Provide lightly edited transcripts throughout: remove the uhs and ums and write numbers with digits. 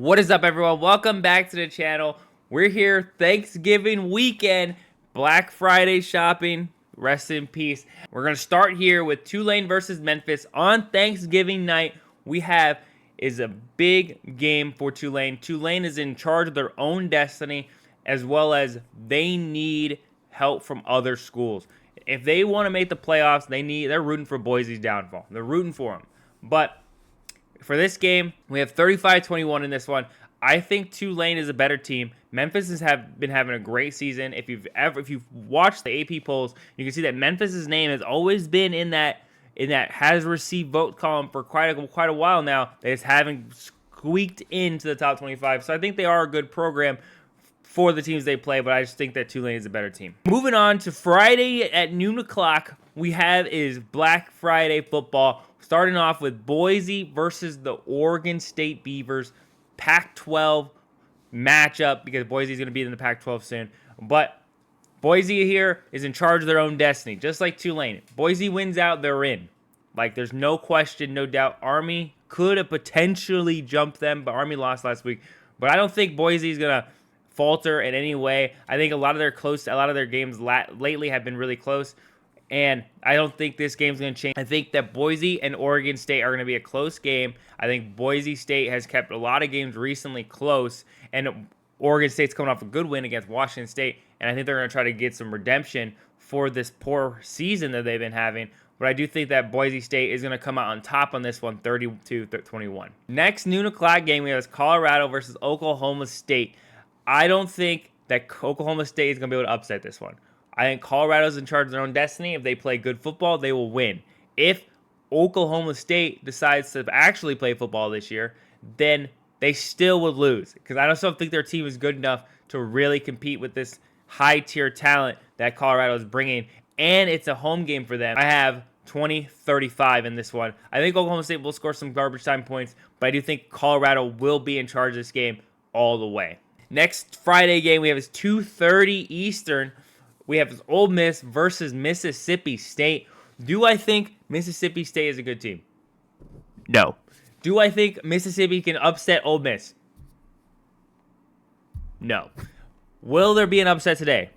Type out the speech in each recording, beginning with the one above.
What is up, everyone? Welcome back to the channel. We're here Thanksgiving weekend, Black Friday shopping. Rest in peace. We're going to start here with Tulane versus Memphis on Thanksgiving night. We have is a big game for Tulane. Tulane is in charge of their own destiny, as well as they need help from other schools. If they want to make the playoffs, they're rooting for Boise's downfall. They're rooting for them. But for this game, we have 35-21 in this one. I think Tulane is a better team. Memphis has been having a great season. If you've watched the AP polls, you can see that Memphis's name has always been in that has received vote column for quite a while now. They just haven't squeaked into the top 25. So I think they are a good program for the teams they play, but I just think that Tulane is a better team. Moving on to Friday at noon o'clock, we have is Black Friday football. Starting off with Boise versus the Oregon State Beavers. Pac-12 matchup because Boise is going to be in the Pac-12 soon. But Boise here is in charge of their own destiny, just like Tulane. Boise wins out, they're in. Like, there's no question, no doubt. Army could have potentially jumped them, but Army lost last week. But I don't think Boise is going to falter in any way. I think a lot of their games lately have been really close. And I don't think this game's going to change. I think that Boise and Oregon State are going to be a close game. I think Boise State has kept a lot of games recently close. And Oregon State's coming off a good win against Washington State. And I think they're going to try to get some redemption for this poor season that they've been having. But I do think that Boise State is going to come out on top on this one, 32-21. Next noon o'clock game, we have Colorado versus Oklahoma State. I don't think that Oklahoma State is going to be able to upset this one. I think Colorado's in charge of their own destiny. If they play good football, they will win. If Oklahoma State decides to actually play football this year, then they still would lose. Because I don't think their team is good enough to really compete with this high-tier talent that Colorado is bringing. And it's a home game for them. I have 20-35 in this one. I think Oklahoma State will score some garbage time points, but I do think Colorado will be in charge of this game all the way. Next Friday game we have is 2:30 Eastern. We have Ole Miss versus Mississippi State. Do I think Mississippi State is a good team? No. Do I think Mississippi can upset Ole Miss? No. Will there be an upset today?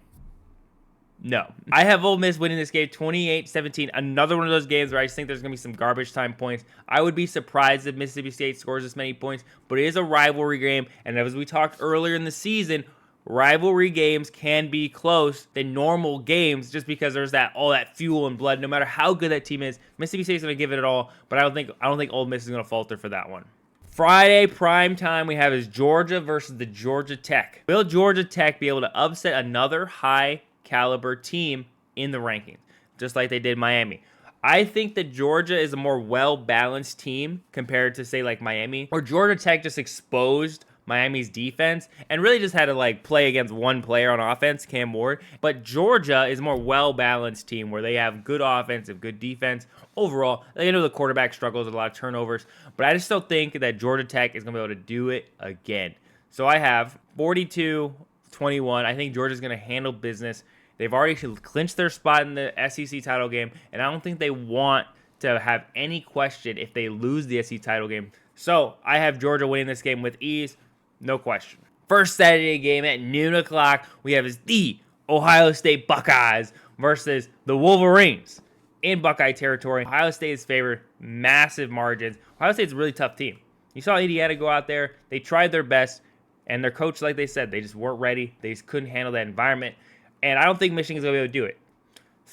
No. I have Ole Miss winning this game 28-17. Another one of those games where I just think there's going to be some garbage time points. I would be surprised if Mississippi State scores this many points, but it is a rivalry game. And as we talked earlier in the season, rivalry games can be close than normal games just because there's all that fuel and blood. No matter how good that team is, Mississippi State's going to give it all, but I don't think Ole Miss is going to falter for that one. Friday prime time we have is Georgia versus the Georgia Tech. Will Georgia Tech be able to upset another high caliber team in the rankings, just like they did Miami? I think that Georgia is a more well-balanced team compared to, say, like Miami, or Georgia Tech just exposed Miami's defense and really just had to play against one player on offense, Cam Ward. But Georgia is a more well-balanced team where they have good offense and good defense. Overall, they know the quarterback struggles with a lot of turnovers, but I just don't think that Georgia Tech is going to be able to do it again. So I have 42-21. I think Georgia's going to handle business. They've already clinched their spot in the SEC title game, and I don't think they want to have any question if they lose the SEC title game. So I have Georgia winning this game with ease. No question. First Saturday game at noon o'clock, we have the Ohio State Buckeyes versus the Wolverines in Buckeye territory. Ohio State is favored, massive margins. Ohio State's a really tough team. You saw Indiana go out there. They tried their best, and their coach, like they said, they just weren't ready. They just couldn't handle that environment, and I don't think Michigan's going to be able to do it.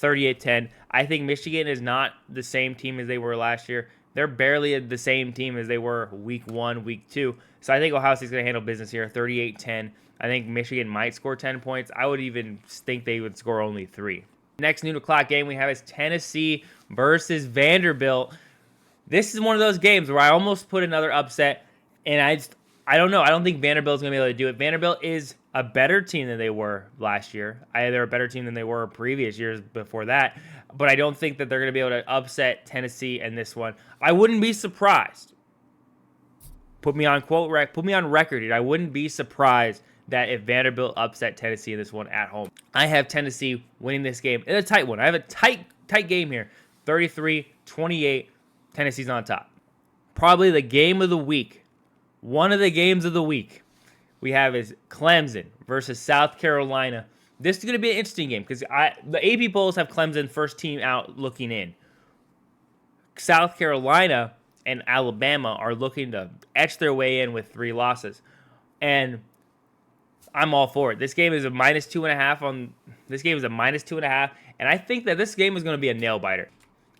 38-10. I think Michigan is not the same team as they were last year. They're barely the same team as they were week 1, week 2. So I think Ohio State's going to handle business here, 38-10. I think Michigan might score 10 points. I would even think they would score only 3. Next noon o'clock game we have is Tennessee versus Vanderbilt. This is one of those games where I almost put another upset, and I don't know. I don't think Vanderbilt's going to be able to do it. Vanderbilt is a better team than they were last year. They're a better team than they were previous years before that. But I don't think that they're going to be able to upset Tennessee in this one. I wouldn't be surprised. Put me on record, dude. I wouldn't be surprised that if Vanderbilt upset Tennessee in this one at home. I have Tennessee winning this game. It's a tight one. I have a tight game here. 33-28. Tennessee's on top. Probably the game of the week One of the games of the week we have is Clemson versus South Carolina. This is going to be an interesting game because the AP polls have Clemson first team out looking in. South Carolina and Alabama are looking to etch their way in with 3 losses. And I'm all for it. This game is a -2.5 this game is a -2.5, and I think that this game is going to be a nail biter.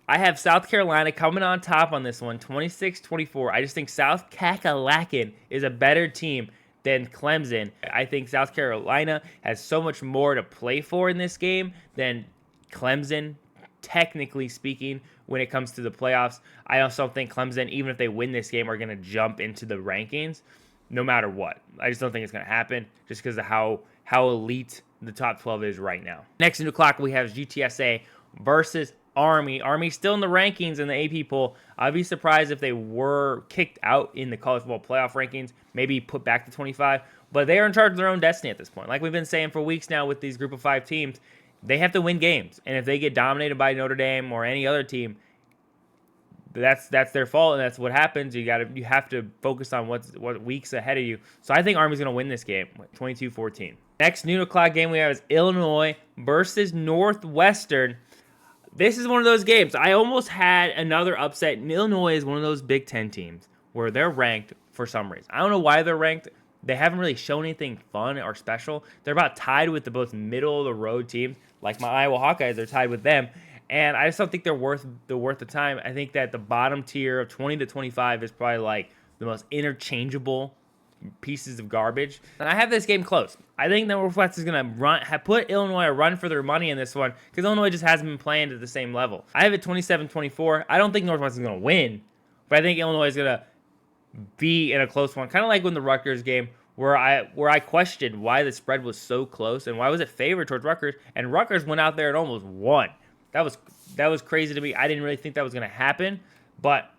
I have South Carolina coming on top on this one, 26-24. I just think South Kakalaki is a better team than Clemson. I think South Carolina has so much more to play for in this game than Clemson, technically speaking, when it comes to the playoffs. I also think Clemson, even if they win this game, are going to jump into the rankings no matter what. I just don't think it's going to happen just because of how elite the top 12 is right now. Next in the clock, we have GTSA versus Army. Army still in the rankings in the AP poll. I'd be surprised if they were kicked out in the college football playoff rankings, maybe put back to 25, but they are in charge of their own destiny at this point. Like we've been saying for weeks now with these group of 5 teams, they have to win games. And if they get dominated by Notre Dame or any other team, that's their fault, and that's what happens. You have to focus on what weeks ahead of you. So I think Army's going to win this game, 22-14. Next noon o'clock game we have is Illinois versus Northwestern. This is one of those games. I almost had another upset. Illinois is one of those Big Ten teams where they're ranked for some reason. I don't know why they're ranked. They haven't really shown anything fun or special. They're about tied with the both middle-of-the-road teams. Like my Iowa Hawkeyes, they're tied with them. And I just don't think they're worth the time. I think that the bottom tier of 20 to 25 is probably like the most interchangeable pieces of garbage. And I have this game close. I think Northwestern is going to put Illinois a run for their money in this one because Illinois just hasn't been playing at the same level. I have it 27-24. I don't think Northwestern is going to win, but I think Illinois is going to be in a close one. Kind of like when the Rutgers game where I questioned why the spread was so close and why was it favored towards Rutgers, and Rutgers went out there and almost won. That was crazy to me. I didn't really think that was going to happen, but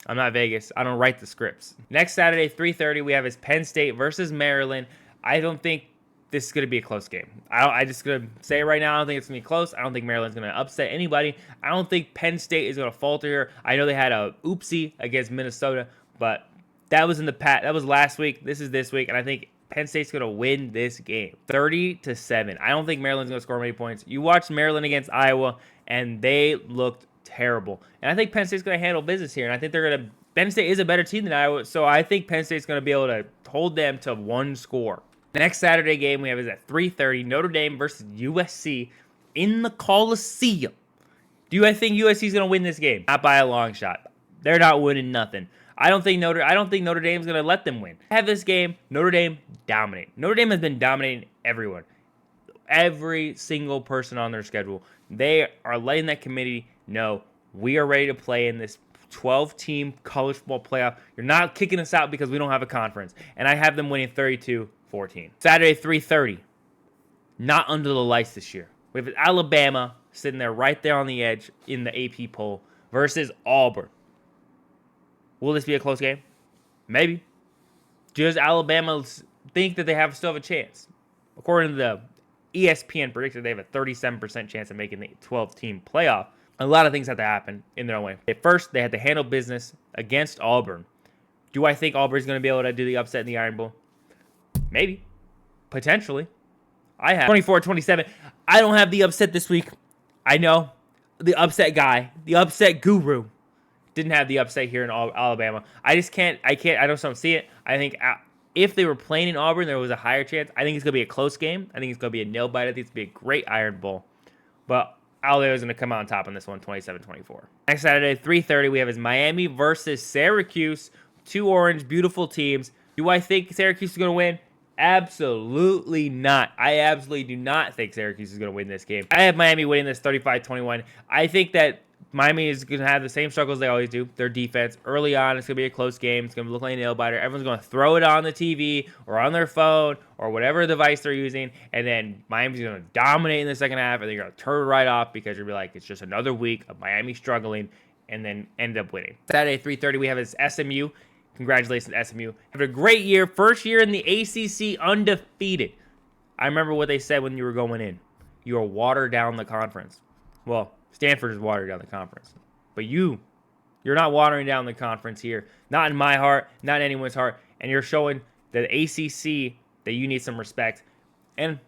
I'm not Vegas. I don't write the scripts. Next Saturday, 3:30, we have is Penn State versus Maryland. I don't think this is going to be a close game. I just going to say it right now. I don't think it's going to be close. I don't think Maryland's going to upset anybody. I don't think Penn State is going to falter here. I know they had a oopsie against Minnesota, but that was in the past. That was last week. This is this week, and I think Penn State's going to win this game 30-7. I don't think Maryland's going to score many points. You watched Maryland against Iowa, and they looked terrible. And I think Penn State's going to handle business here, and I think Penn State is a better team than Iowa, so I think Penn State's going to be able to hold them to 1 score. The next Saturday game we have is at 3:30, Notre Dame versus USC in the Coliseum. Do I think USC is going to win this game? Not by a long shot. They're not winning nothing. I don't think Notre Dame's going to let them win. Have this game, Notre Dame dominate. Notre Dame has been dominating everyone. Every single person on their schedule. They are letting that committee know we are ready to play in this 12-team college football playoff. You're not kicking us out because we don't have a conference. And I have them winning 32-14. Saturday, 3:30. Not under the lights this year. We have Alabama sitting there right there on the edge in the AP poll versus Auburn. Will this be a close game? Maybe. Does Alabama think that they still have a chance? According to the ESPN predictor, they have a 37% chance of making the 12-team playoff. A lot of things have to happen in their own way. At first, they had to handle business against Auburn. Do I think Auburn's going to be able to do the upset in the Iron Bowl? Maybe. Potentially. I have 24-27. I don't have the upset this week. I know. The upset guy. The upset guru. Didn't have the upset here in Alabama. I just can't. I just don't see it. I think if they were playing in Auburn, there was a higher chance. I think it's going to be a close game. I think it's going to be a nail bite. I think it's going to be a great Iron Bowl. But Alabama is going to come out on top on this one, 27-24. Next Saturday, 3:30, we have is Miami versus Syracuse. 2 orange, beautiful teams. Do I think Syracuse is going to win? Absolutely not. I absolutely do not think Syracuse is going to win this game. I have Miami winning this 35-21. I think that Miami is going to have the same struggles they always do. Their defense. Early on, it's going to be a close game. It's going to look like a nail biter. Everyone's going to throw it on the TV or on their phone or whatever device they're using. And then Miami's going to dominate in the second half. And they're going to turn it right off because you'll be like, it's just another week of Miami struggling and then end up winning. Saturday, 3:30, we have is SMU. Congratulations, SMU. Have a great year. First year in the ACC undefeated. I remember what they said when you were going in. You are watered down the conference. Well, Stanford is watered down the conference. But you're not watering down the conference here. Not in my heart, not in anyone's heart. and you're showing the ACC that you need some respect, and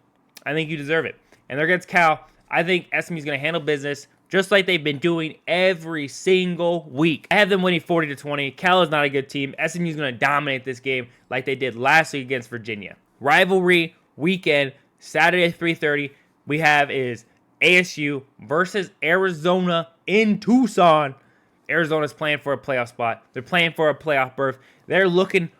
I think you deserve it. And they're against Cal. I think SMU's going to handle business just like they've been doing every single week. I have them winning 40-20. Cal is not a good team. SMU's going to dominate this game like they did last week against Virginia. Rivalry weekend, Saturday at 3:30, we have is ASU versus Arizona in Tucson. Arizona's playing for a playoff spot. They're playing for a playoff berth. They're looking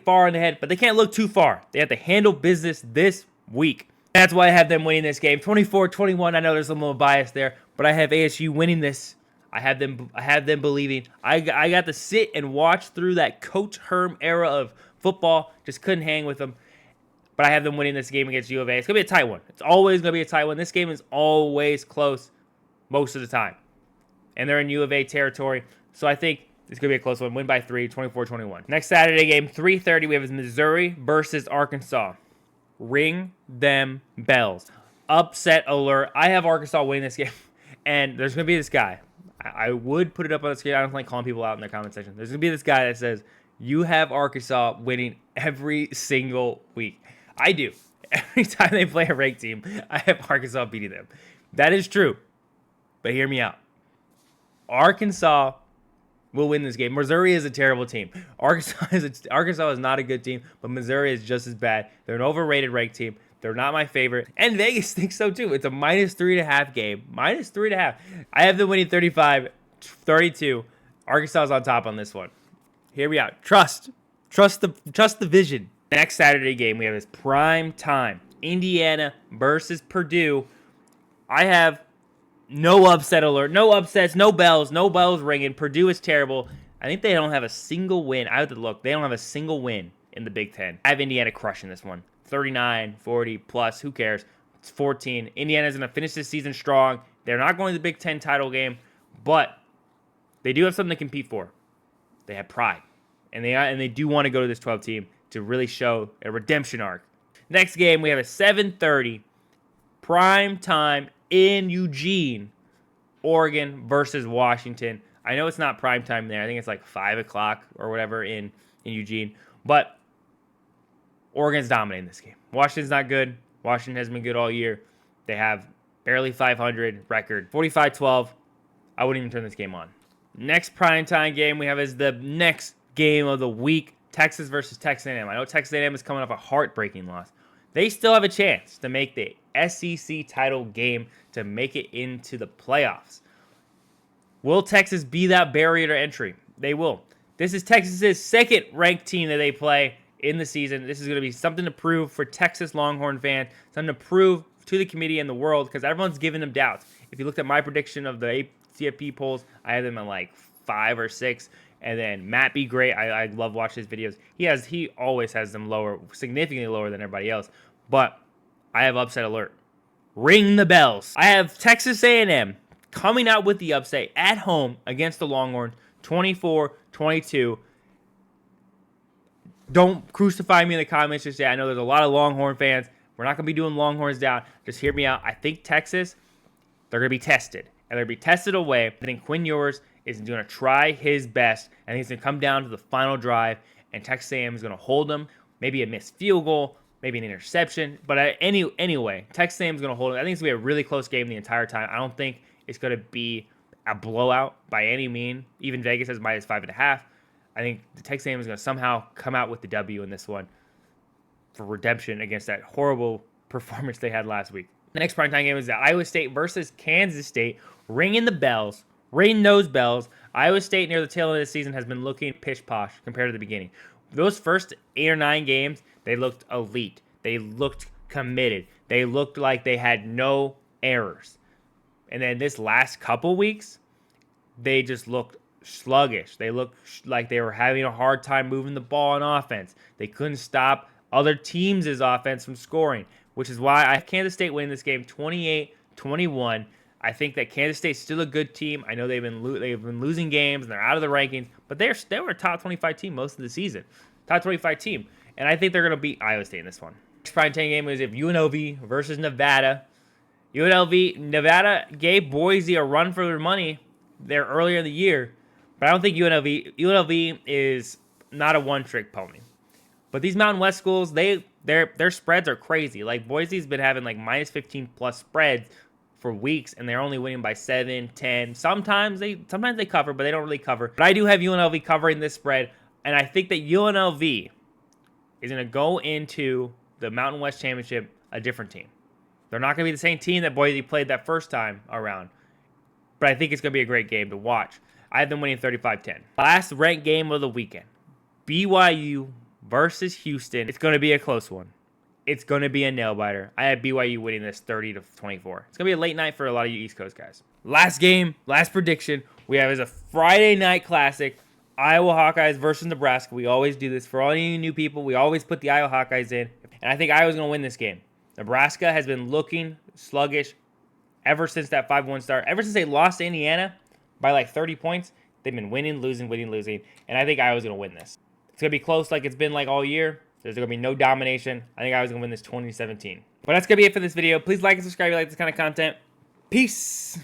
far ahead, but they can't look too far. They have to handle business this week. That's why I have them winning this game. 24-21. I know there's a little bias there, but I have ASU winning this. I have them believing. I got to sit and watch through that Coach Herm era of football. Just couldn't hang with them. But I have them winning this game against U of A. It's going to be a tight one. It's always going to be a tight one. This game is always close most of the time. And they're in U of A territory. So I think it's going to be a close one. Win by 3, 24-21. Next Saturday game, 3:30, we have Missouri versus Arkansas. Ring them bells. Upset alert. I have Arkansas winning this game. And there's going to be this guy. I would put it up on the screen. I don't like calling people out in the comment section. There's going to be this guy that says, you have Arkansas winning every single week. I do. Every time they play a ranked team, I have Arkansas beating them. That is true. But hear me out. Arkansas will win this game. Missouri is a terrible team. Arkansas is not a good team, but Missouri is just as bad. They're an overrated ranked team. They're not my favorite. And Vegas thinks so too. It's a -3.5 game. -3.5. I have them winning 35-32. Arkansas is on top on this one. Hear me out. Trust the vision. Next Saturday game, we have this prime time. Indiana versus Purdue. I have no upset alert. No upsets. No bells ringing. Purdue is terrible. I think they don't have a single win. I have to look. They don't have a single win in the Big Ten. I have Indiana crushing this one. 39, 40 plus. Who cares? It's 14. Indiana's going to finish this season strong. They're not going to the Big Ten title game, but they do have something to compete for. They have pride. And they do want to go to this 12 team to really show a redemption arc. Next game, we have a 7:30 prime time in Eugene, Oregon versus Washington. I know it's not prime time there. I think it's like 5 o'clock or whatever in Eugene. But Oregon's dominating this game. Washington's not good. Washington hasn't been good all year. They have barely 500 record. 45-12. I wouldn't even turn this game on. Next primetime game we have is the next game of the week. Texas versus Texas A&M. I know Texas A&M is coming off a heartbreaking loss. They still have a chance to make the SEC title game to make it into the playoffs. Will Texas be that barrier to entry? They will. This is Texas's second-ranked team that they play in the season. This is going to be something to prove for Texas Longhorn fans, something to prove to the committee and the world, because everyone's giving them doubts. If you looked at my prediction of the CFP polls, I had them at like 5 or 6. And then Matt B. Gray, I love watching his videos. He always has them lower, significantly lower than everybody else. But I have upset alert. Ring the bells. I have Texas A&M coming out with the upset at home against the Longhorns, 24-22. Don't crucify me in the comments. Just say, I know there's a lot of Longhorn fans. We're not going to be doing Longhorns down. Just hear me out. I think Texas, they're going to be tested. And they're going to be tested away. I think Quinn Ewers is going to try his best, and he's going to come down to the final drive, and Texas A&M is going to hold him, maybe a missed field goal, maybe an interception, but anyway, Texas A&M is going to hold him. I think it's going to be a really close game the entire time. I don't think it's going to be a blowout by any mean. Even Vegas has -5.5. I think the Texas A&M is going to somehow come out with the W in this one for redemption against that horrible performance they had last week. The next primetime game is the Iowa State versus Kansas State. Ringing the bells. Ring those bells. Iowa State near the tail end of the season has been looking pish-posh compared to the beginning. Those first 8 or 9 games, they looked elite. They looked committed. They looked like they had no errors. And then this last couple weeks, they just looked sluggish. They looked like they were having a hard time moving the ball on offense. They couldn't stop other teams' offense from scoring, which is why I have Kansas State winning this game 28-21. I think that Kansas State's still a good team. I know they've been losing games and they're out of the rankings, but they were a top 25 team most of the season. Top 25 team. And I think they're going to beat Iowa State in this one. Next prime 10 game is if UNLV versus Nevada. Nevada gave Boise a run for their money there earlier in the year, but I don't think UNLV is not a one-trick pony. But these Mountain West schools, their spreads are crazy. Like Boise's been having like minus 15 plus spreads for weeks, and they're only winning by 7, 10. Sometimes they cover, but they don't really cover. But I do have UNLV covering this spread, and I think that UNLV is going to go into the Mountain West Championship a different team. They're not going to be the same team that Boise played that first time around. But I think it's going to be a great game to watch. I have them winning 35-10. Last ranked game of the weekend. BYU versus Houston. It's going to be a close one. It's going to be a nail-biter. I have BYU winning this 30-24. It's going to be a late night for a lot of you East Coast guys. Last game, last prediction, we have is a Friday night classic. Iowa Hawkeyes versus Nebraska. We always do this. For all you new people, we always put the Iowa Hawkeyes in. And I think Iowa's going to win this game. Nebraska has been looking sluggish ever since that 5-1 start. Ever since they lost to Indiana by like 30 points, they've been winning, losing. And I think Iowa's going to win this. It's going to be close like it's been like all year. There's going to be no domination. I think Iowa's going to win this 20-17. But that's going to be it for this video. Please like and subscribe if you like this kind of content. Peace.